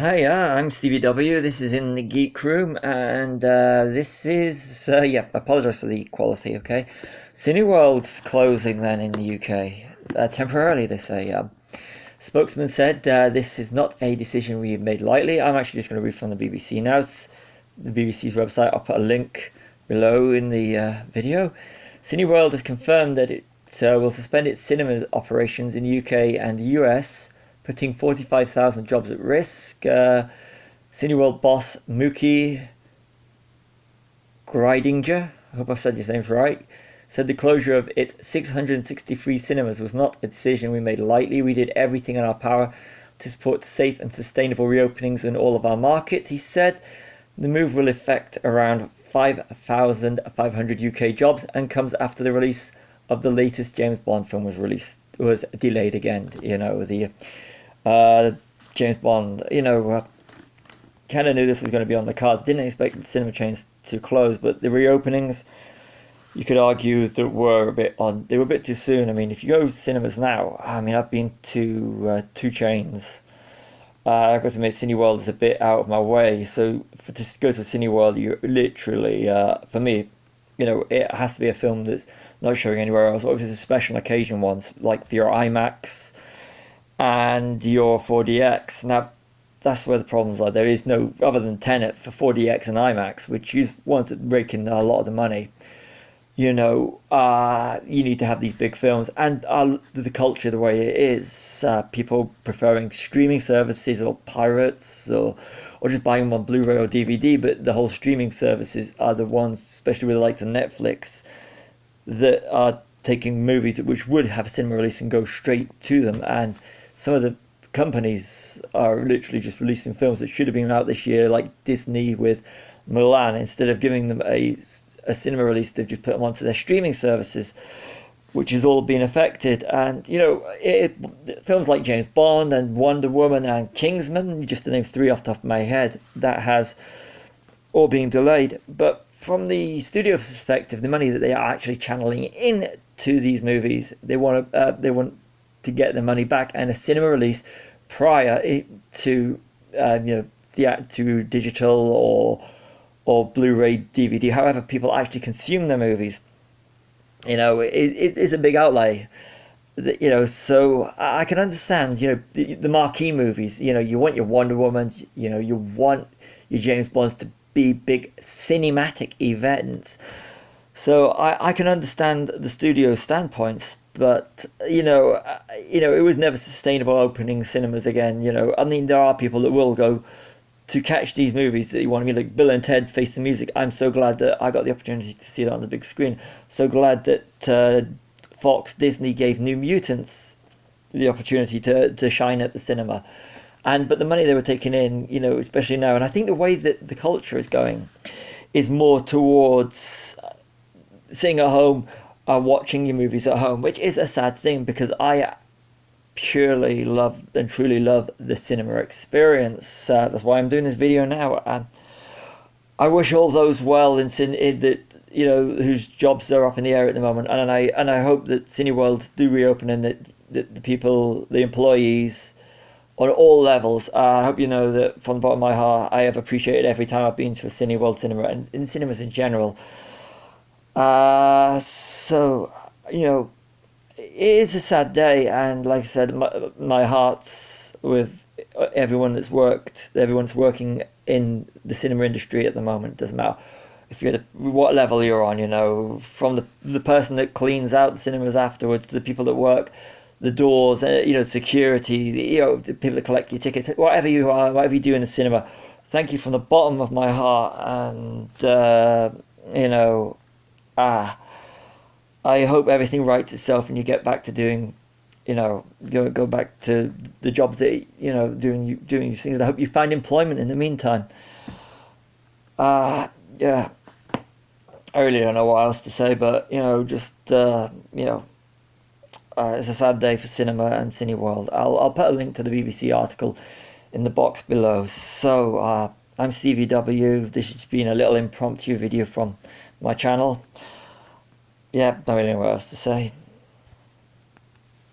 Hi, I'm Stevie W. This is in the Geek Room, and this is, yeah, I apologize for the quality, okay? Cineworld's closing then in the UK, temporarily, they say. Spokesman said this is not a decision we have made lightly. I'm actually just going to read from the BBC now. It's the BBC's website. I'll put a link below in the video. Cineworld has confirmed that it will suspend its cinema operations in the UK and the US, putting 45,000 jobs at risk. Cineworld boss Mookie Greidinger, I hope I've said his name right, said the closure of its 663 cinemas was not a decision we made lightly. We did everything in our power to support safe and sustainable reopenings in all of our markets. He said the move will affect around 5,500 UK jobs and comes after the release of the latest James Bond film was delayed again. The James Bond, kind of knew this was going to be on the cards. Didn't expect the cinema chains to close, but the reopenings, you could argue that they were a bit too soon. I mean, if you go to cinemas now, I mean, I've been to two chains. I have to admit, Cineworld is a to out of my way. So to go to a Cineworld, you literally, for me, it has to be a film that's not showing anywhere else. Or if it's a special occasion ones, like for your IMAX and your 4DX. Now, that's where the problems are. There is no, other than Tenet for 4DX and IMAX, which is ones that rake in a lot of the money. You need to have these big films, and the culture the way it is, people preferring streaming services or pirates or just buying them on Blu-ray or DVD. But the whole streaming services are the ones, especially with the likes of Netflix, that are taking movies which would have a cinema release and go straight to them. And some of the companies are literally just releasing films that should have been out this year, like Disney with Mulan. Instead of giving them a cinema release, they've just put them onto their streaming services, which has all been affected. And films like James Bond and Wonder Woman and Kingsman, just to name three off the top of my head, that has all been delayed. But from the studio perspective, the money that they are actually channeling into these movies, they want to get the money back, and a cinema release prior to to digital or Blu-ray, DVD, however people actually consume their movies. It is a big outlay. So I can understand. The marquee movies. You want your Wonder Womans. You want your James Bonds to be big cinematic events. So I can understand the studio's standpoints, but it was never sustainable opening cinemas again. I mean, there are people that will go to catch these movies that you want to be, like Bill and Ted Face the Music. I'm so glad that I got the opportunity to see that on the big screen. So glad that Fox Disney gave New Mutants the opportunity to shine at the cinema. But the money they were taking in, especially now, and I think the way that the culture is going is more towards sitting at home and watching your movies at home, which is a sad thing, because I purely love and truly love the cinema experience. That's why I'm doing this video now. And I wish all those well in that whose jobs are up in the air at the moment. And I hope that Cineworld do reopen, and that the people, the employees, on all levels. I hope you know that from the bottom of my heart, I have appreciated every time I've been to a Cineworld cinema and in cinemas in general. It is a sad day, and like I said, my heart's with everyone's working in the cinema industry at the moment. Doesn't matter if you're what level you're on, from the person that cleans out the cinemas afterwards to the people that work the doors, security, the people that collect your tickets, whatever you are, whatever you do in the cinema. Thank you from the bottom of my heart, and I hope everything rights itself and you get back to doing, go back to the jobs that, doing these things. I hope you find employment in the meantime. Yeah, I really don't know what else to say, but, it's a sad day for cinema and Cineworld. I'll put a link to the BBC article in the box below. So, I'm Stevie W. This has been a little impromptu video from my channel. Yeah, don't really know what else to say.